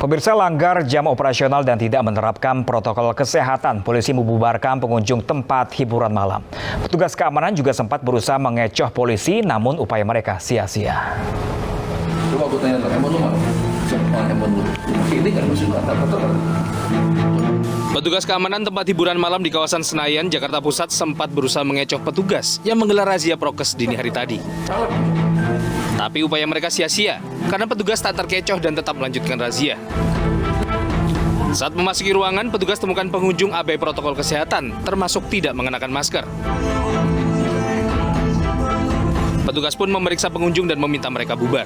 Pemirsa, langgar jam operasional dan tidak menerapkan protokol kesehatan, polisi membubarkan pengunjung tempat hiburan malam. Petugas keamanan juga sempat berusaha mengecoh polisi, namun upaya mereka sia-sia. Coba aku tanya, emang lu mana? Emang lu? Ini kan musuh kata-kata. Petugas keamanan tempat hiburan malam di kawasan Senayan, Jakarta Pusat sempat berusaha mengecoh petugas yang menggelar razia prokes dini hari tadi. Tapi upaya mereka sia-sia, karena petugas tak terkecoh dan tetap melanjutkan razia. Saat memasuki ruangan, petugas temukan pengunjung abai protokol kesehatan, termasuk tidak mengenakan masker. Petugas pun memeriksa pengunjung dan meminta mereka bubar.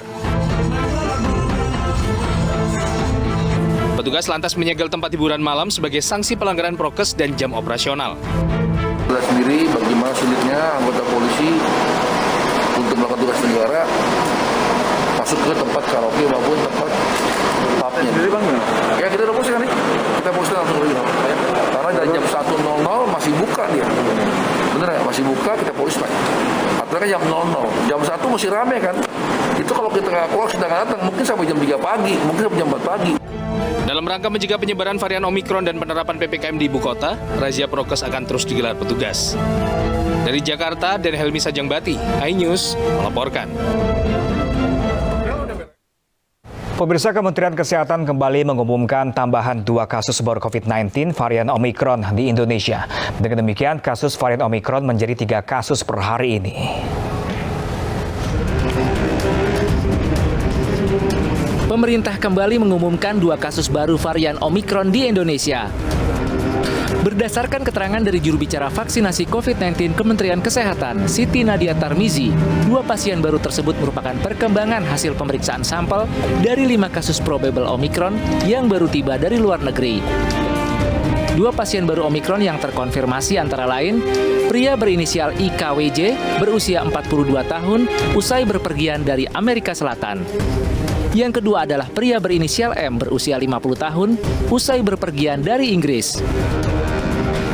Petugas lantas menyegel tempat hiburan malam sebagai sanksi pelanggaran prokes dan jam operasional. Lihat sendiri bagaimana sulitnya anggota polisi untuk melakukan tugas negara masuk ke tempat karaoke maupun tempat pubnya. Jadi bang, ya kita udah posisi kan nih, kita posisi langsung lihat. Karena dari jam 1.00 masih buka dia, bener ya, masih buka kita polisi lagi. Artinya kan jam 00, jam 1 masih rame kan. Itu kalau kita nggak keluar kita nggak datang, mungkin sampai jam 3 pagi, mungkin sampai jam 4 pagi. Dalam rangka mencegah penyebaran varian Omikron dan penerapan PPKM di ibu kota, razia prokes akan terus digelar petugas. Dari Jakarta, dan Helmi Sajangbati, iNews melaporkan. Pemirsa, Kementerian Kesehatan kembali mengumumkan tambahan 2 kasus baru COVID-19 varian Omikron di Indonesia. Dengan demikian, kasus varian Omikron menjadi 3 kasus per hari ini. Pemerintah kembali mengumumkan 2 kasus baru varian Omikron di Indonesia. Berdasarkan keterangan dari juru bicara vaksinasi COVID-19 Kementerian Kesehatan, Siti Nadia Tarmizi, 2 pasien baru tersebut merupakan perkembangan hasil pemeriksaan sampel dari 5 kasus probable Omikron yang baru tiba dari luar negeri. 2 pasien baru Omikron yang terkonfirmasi antara lain, pria berinisial IKWJ berusia 42 tahun usai berpergian dari Amerika Selatan. Yang kedua adalah pria berinisial M berusia 50 tahun usai berpergian dari Inggris.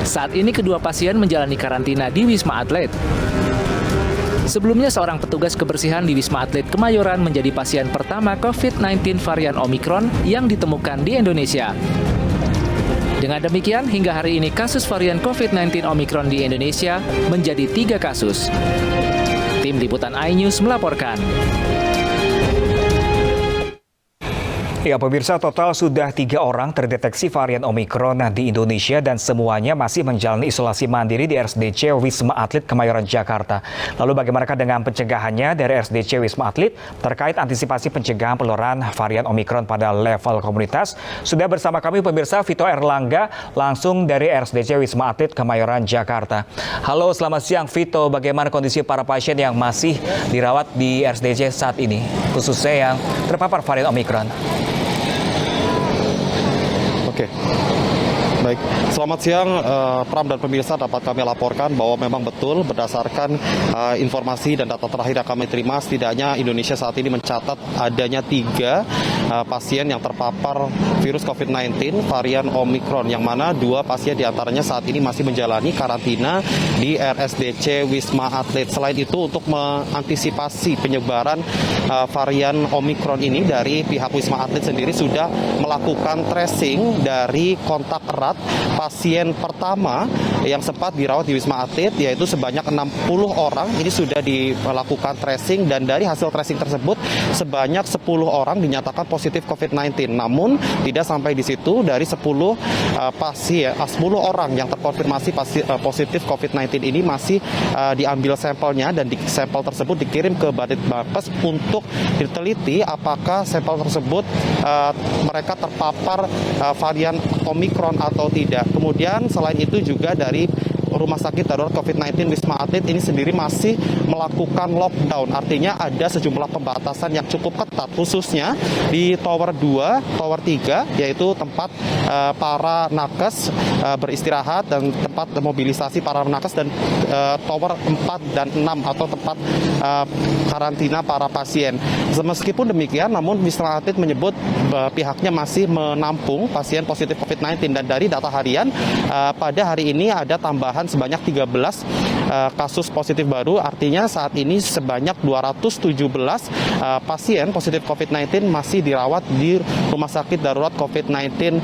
Saat ini kedua pasien menjalani karantina di Wisma Atlet. Sebelumnya seorang petugas kebersihan di Wisma Atlet Kemayoran menjadi pasien pertama COVID-19 varian Omikron yang ditemukan di Indonesia. Dengan demikian, hingga hari ini kasus varian COVID-19 Omikron di Indonesia menjadi 3 kasus. Tim Liputan iNews melaporkan. Ya, pemirsa, total sudah 3 orang terdeteksi varian Omikron di Indonesia dan semuanya masih menjalani isolasi mandiri di RSDC Wisma Atlet Kemayoran, Jakarta. Lalu bagaimana dengan pencegahannya dari RSDC Wisma Atlet terkait antisipasi pencegahan penularan varian Omikron pada level komunitas? Sudah bersama kami pemirsa Vito Erlangga langsung dari RSDC Wisma Atlet Kemayoran, Jakarta. Halo, selamat siang Vito. Bagaimana kondisi para pasien yang masih dirawat di RSDC saat ini, khususnya yang terpapar varian Omikron? Oke, baik. Selamat siang, Pram dan pemirsa. Dapat kami laporkan bahwa memang betul berdasarkan informasi dan data terakhir yang kami terima, setidaknya Indonesia saat ini mencatat adanya 3 pasien yang terpapar virus COVID-19 varian Omikron, yang mana 2 pasien diantaranya saat ini masih menjalani karantina di RSDC Wisma Atlet. Selain itu, untuk mengantisipasi penyebaran varian Omikron ini, dari pihak Wisma Atlet sendiri sudah melakukan tracing dari kontak erat pasien pertama yang sempat dirawat di Wisma Atlet, yaitu sebanyak 60 orang. Ini sudah dilakukan tracing dan dari hasil tracing tersebut sebanyak 10 orang dinyatakan positif COVID-19. Namun tidak sampai di situ, dari 10 orang yang terkonfirmasi positif COVID-19 ini masih diambil sampelnya dan sampel tersebut dikirim ke Baditbangkes untuk diteliti apakah sampel tersebut mereka terpapar varian Omikron atau tidak. Kemudian selain itu juga dari Rumah Sakit Darurat COVID-19 Wisma Atlet ini sendiri masih melakukan lockdown. Artinya ada sejumlah pembatasan yang cukup ketat, khususnya di Tower 2, Tower 3, yaitu tempat para nakes beristirahat dan tempat mobilisasi para nakes, dan Tower 4 dan 6 atau tempat karantina para pasien. Meskipun demikian, namun Wisma Atlet menyebut pihaknya masih menampung pasien positif COVID-19, dan dari data harian pada hari ini ada tambahan ditemukan sebanyak 13 kasus positif baru, artinya saat ini sebanyak 217 pasien positif COVID-19 masih dirawat di Rumah Sakit Darurat COVID-19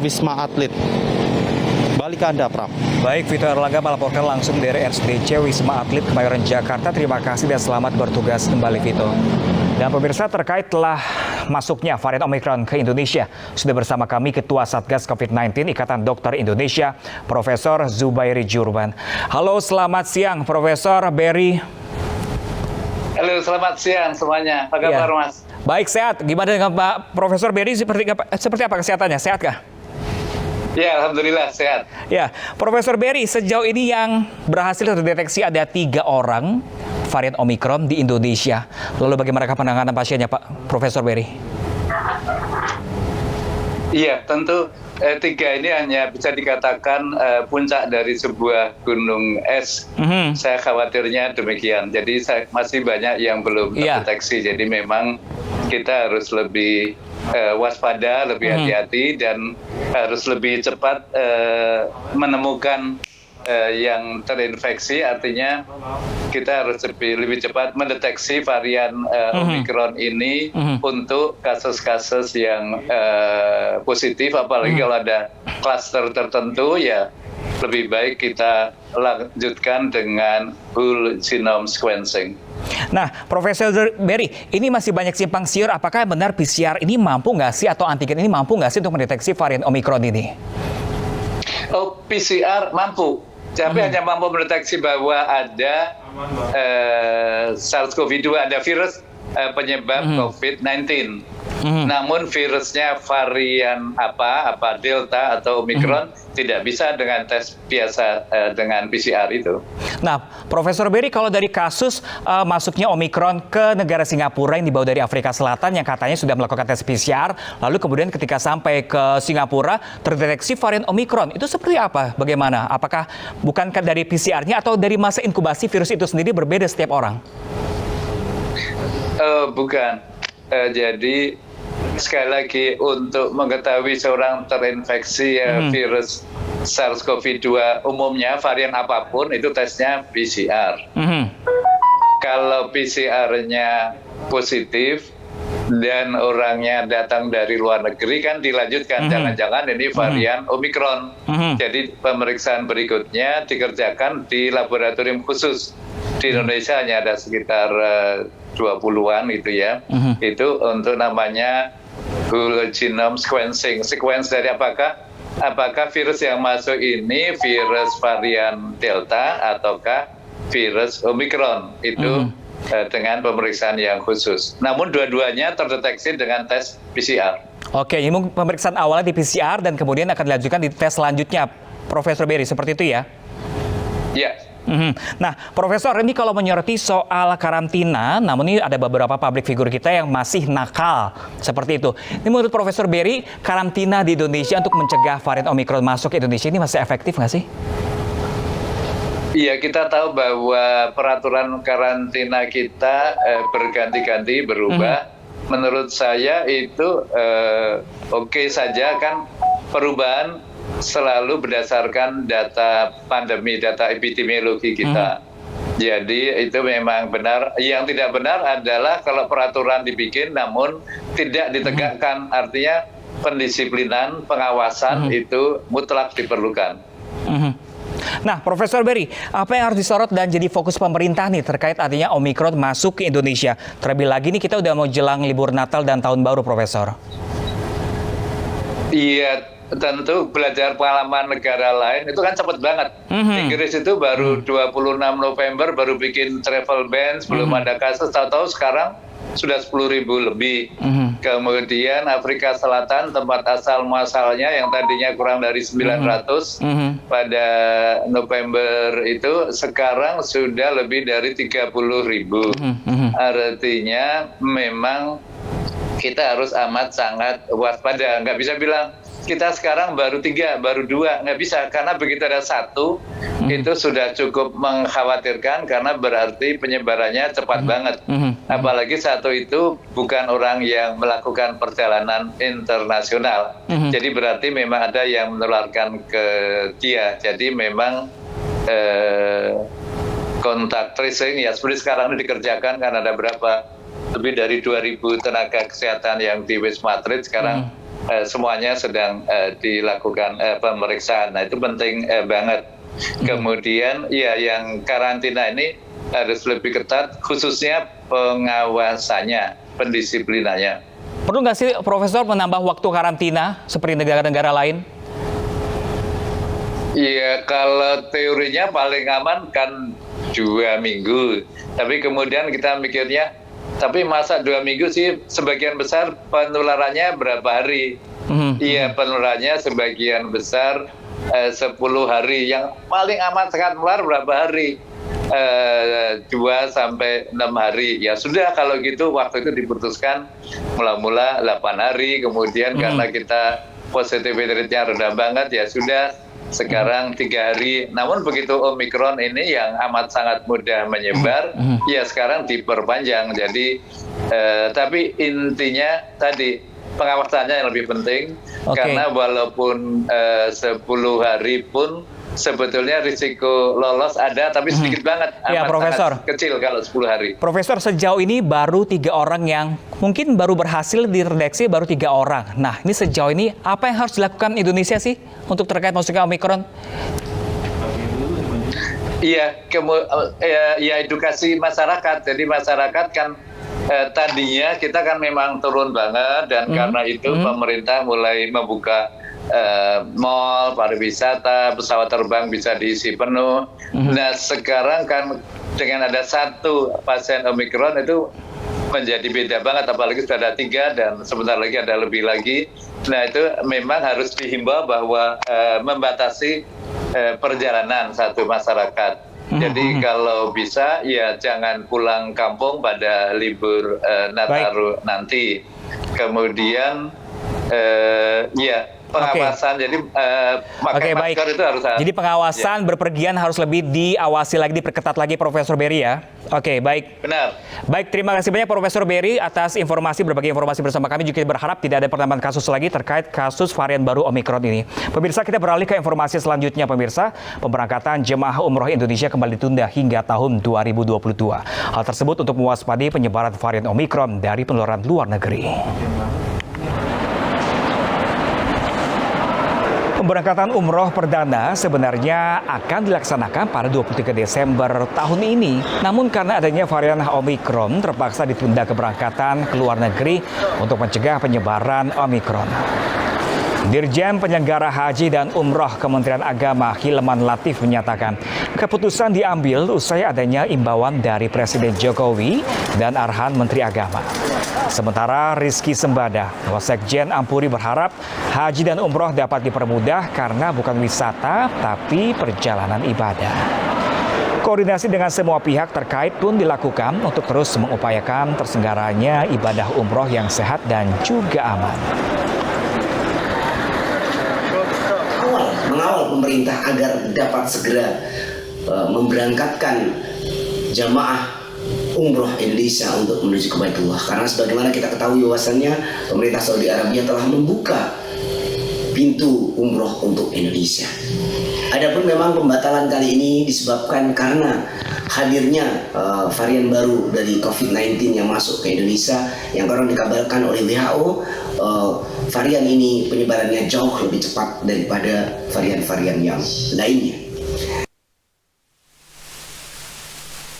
Wisma Atlet. Balik ke Anda, Pram. Baik, Vito Erlangga melaporkan langsung dari RSDC Wisma Atlet Kemayoran, Jakarta. Terima kasih dan selamat bertugas kembali, Vito. Dan pemirsa, terkait telah masuknya varian Omicron ke Indonesia, sudah bersama kami Ketua Satgas COVID-19 Ikatan Dokter Indonesia, Profesor Zubairi Jurban. Halo, selamat siang, Profesor Berry. Halo, selamat siang semuanya. Apa kabar, Mas? Baik, sehat. Gimana dengan Pak Profesor Berry? Seperti apa kesehatannya? Sehat kah? Ya, alhamdulillah sehat. Ya, Profesor Berry, sejauh ini yang berhasil terdeteksi ada 3 orang varian Omicron di Indonesia. Lalu bagaimana penanganan pasiennya, Pak Profesor Berry? Iya, tentu 3 ini hanya bisa dikatakan puncak dari sebuah gunung es. Saya khawatirnya demikian. Jadi masih banyak yang belum terdeteksi. Jadi memang kita harus lebih waspada, lebih hati-hati, dan harus lebih cepat menemukan yang terinfeksi. Artinya kita harus lebih cepat mendeteksi varian Omicron ini untuk kasus-kasus yang positif, apalagi kalau ada klaster tertentu, ya lebih baik kita lanjutkan dengan whole genome sequencing. Nah, Profesor Berry, ini masih banyak simpang siur. Apakah benar PCR ini mampu nggak sih, atau antigen ini mampu nggak sih untuk mendeteksi varian Omicron ini? Oh, PCR mampu. Tapi hanya mampu mendeteksi bahwa ada SARS-CoV-2, ada virus penyebab COVID-19. Namun virusnya varian apa Delta atau Omicron tidak bisa dengan tes biasa dengan PCR itu. Nah, Profesor Berry, kalau dari kasus masuknya Omicron ke negara Singapura yang dibawa dari Afrika Selatan yang katanya sudah melakukan tes PCR, lalu kemudian ketika sampai ke Singapura terdeteksi varian Omicron, itu seperti apa? Bagaimana? Apakah bukankah dari PCR-nya atau dari masa inkubasi virus itu sendiri berbeda setiap orang? Bukan. Jadi sekali lagi, untuk mengetahui seorang terinfeksi virus SARS-CoV-2 umumnya varian apapun itu tesnya PCR. Kalau PCR-nya positif dan orangnya datang dari luar negeri, kan dilanjutkan jangan-jangan ini varian Omicron. Jadi pemeriksaan berikutnya dikerjakan di laboratorium khusus. Di Indonesia hanya ada sekitar 20-an gitu ya. Itu untuk namanya whole genome sequencing. Sequence dari apakah virus yang masuk ini virus varian Delta ataukah virus Omicron. Itu dengan pemeriksaan yang khusus. Namun dua-duanya terdeteksi dengan tes PCR. Oke, ini pemeriksaan awalnya di PCR dan kemudian akan dilanjutkan di tes selanjutnya, Profesor Berry, seperti itu ya? Ya. Nah, Profesor, ini kalau menyoroti soal karantina, namun ini ada beberapa publik figur kita yang masih nakal seperti itu. Ini menurut Profesor Berry, karantina di Indonesia untuk mencegah varian Omicron masuk ke Indonesia ini masih efektif nggak sih? Iya, kita tahu bahwa peraturan karantina kita berganti-ganti berubah. Menurut saya itu oke saja, kan perubahan selalu berdasarkan data pandemi, data epidemiologi kita. Jadi itu memang benar. Yang tidak benar adalah kalau peraturan dibikin namun tidak ditegakkan. Artinya pendisiplinan, pengawasan itu mutlak diperlukan. Nah, Profesor Berry, apa yang harus disorot dan jadi fokus pemerintah nih terkait adanya Omicron masuk ke Indonesia? Terlebih lagi nih kita udah mau jelang libur Natal dan Tahun Baru, Profesor. Iya, tentu belajar pengalaman negara lain itu kan cepat banget. Inggris itu baru 26 November baru bikin travel ban, belum ada kasus, tahu-tahu sekarang sudah 10.000 lebih. Kemudian Afrika Selatan, tempat asal muasalnya yang tadinya kurang dari 900 pada November itu sekarang sudah lebih dari 30.000. Artinya memang kita harus amat sangat waspada. Nggak bisa bilang kita sekarang baru 3, baru 2, nggak bisa, karena begitu ada 1 itu sudah cukup mengkhawatirkan karena berarti penyebarannya cepat banget. Apalagi 1 itu bukan orang yang melakukan perjalanan internasional. Jadi berarti memang ada yang menularkan ke dia. Jadi memang kontak tracing ya seperti sekarang ini dikerjakan karena ada lebih dari 2.000 tenaga kesehatan yang di Wisma Atlet sekarang semuanya sedang dilakukan pemeriksaan. Nah itu penting banget. Kemudian ya yang karantina ini harus lebih ketat, khususnya pengawasannya, pendisiplinannya. Perlu nggak sih Profesor menambah waktu karantina seperti negara-negara lain? Iya, kalau teorinya paling aman kan 2 minggu. Tapi kemudian kita mikirnya, tapi masa 2 minggu sih sebagian besar penularannya berapa hari? Iya, penularannya sebagian besar 10 hari. Yang paling aman sangat menular berapa hari? 2 sampai 6 hari. Ya sudah kalau gitu waktu itu diputuskan mula-mula 8 hari. Kemudian karena kita positivity rate-nya rendah banget ya sudah sekarang 3 hari. Namun begitu Omikron ini yang amat sangat mudah menyebar, ya sekarang diperpanjang. Jadi tapi intinya tadi pengawasannya yang lebih penting, karena walaupun 10 hari pun sebetulnya risiko lolos ada, tapi sedikit banget. Ya, Profesor. Sangat kecil kalau 10 hari. Profesor, sejauh ini baru 3 orang yang mungkin baru berhasil dideteksi, baru 3 orang. Nah, ini sejauh ini apa yang harus dilakukan Indonesia sih untuk terkait masuknya Omikron? Iya, ya edukasi masyarakat. Jadi masyarakat kan tadinya kita kan memang turun banget, dan karena itu pemerintah mulai membuka mall, pariwisata, pesawat terbang bisa diisi penuh. Nah sekarang kan dengan ada 1 pasien Omikron itu menjadi beda banget, apalagi sudah ada 3 dan sebentar lagi ada lebih lagi. Nah itu memang harus dihimbau bahwa membatasi perjalanan satu masyarakat. Jadi kalau bisa ya jangan pulang kampung pada libur Nataru nanti. Kemudian ya pengawasan, jadi pakai masker itu harus. Jadi pengawasan berpergian harus lebih diawasi lagi, diperketat lagi, Profesor Berry ya. Oke, baik. Benar. Baik, terima kasih banyak Profesor Berry atas berbagi informasi bersama kami. Juga berharap tidak ada penambahan kasus lagi terkait kasus varian baru Omikron ini. Pemirsa, kita beralih ke informasi selanjutnya, pemirsa. Pemberangkatan jemaah umroh Indonesia kembali ditunda hingga tahun 2022. Hal tersebut untuk mewaspadai penyebaran varian Omikron dari penularan luar negeri. Pemberangkatan umroh perdana sebenarnya akan dilaksanakan pada 23 Desember tahun ini. Namun karena adanya varian Omikron, terpaksa ditunda keberangkatan ke luar negeri untuk mencegah penyebaran Omikron. Dirjen Penyelenggara Haji dan Umroh Kementerian Agama Hilman Latif menyatakan keputusan diambil usai adanya imbauan dari Presiden Jokowi dan arahan Menteri Agama. Sementara Rizky Sembada, Wasekjen Ampuri berharap haji dan umroh dapat dipermudah karena bukan wisata tapi perjalanan ibadah. Koordinasi dengan semua pihak terkait pun dilakukan untuk terus mengupayakan terselenggaranya ibadah umroh yang sehat dan juga aman. Mengawal pemerintah agar dapat segera memberangkatkan jamaah umroh Indonesia untuk menuju ke Baitullah, karena sebagaimana kita ketahui bahwasannya pemerintah Saudi Arabia telah membuka pintu umroh untuk Indonesia. Adapun memang pembatalan kali ini disebabkan karena hadirnya varian baru dari COVID-19 yang masuk ke Indonesia, yang konon dikabarkan oleh WHO varian ini penyebarannya jauh lebih cepat daripada varian-varian yang lainnya.